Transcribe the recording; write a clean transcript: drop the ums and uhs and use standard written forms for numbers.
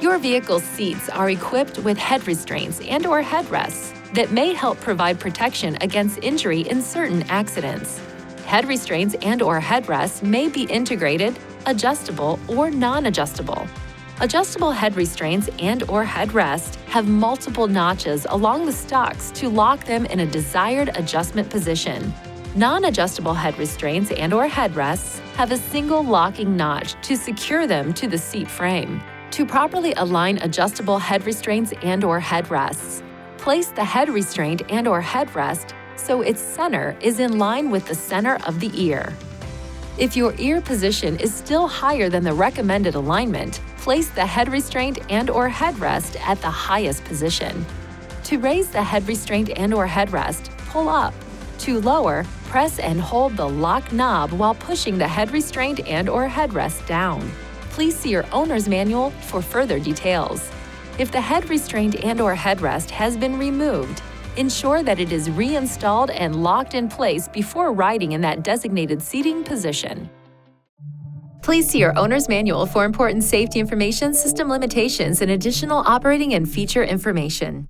Your vehicle's seats are equipped with head restraints and/or headrests that may help provide protection against injury in certain accidents. Head restraints and/or headrests may be integrated, adjustable, or non-adjustable. Adjustable head restraints and/or headrests have multiple notches along the stalks to lock them in a desired adjustment position. Non-adjustable head restraints and/or headrests have a single locking notch to secure them to the seat frame. To properly align adjustable head restraints and/or headrests, place the head restraint and/or headrest so its center is in line with the center of the ear. If your ear position is still higher than the recommended alignment, place the head restraint and/or headrest at the highest position. To raise the head restraint and/or headrest, pull up. To lower, press and hold the lock knob while pushing the head restraint and/or headrest down. Please see your owner's manual for further details. If the head restraint and/or headrest has been removed, ensure that it is reinstalled and locked in place before riding in that designated seating position. Please see your owner's manual for important safety information, system limitations, and additional operating and feature information.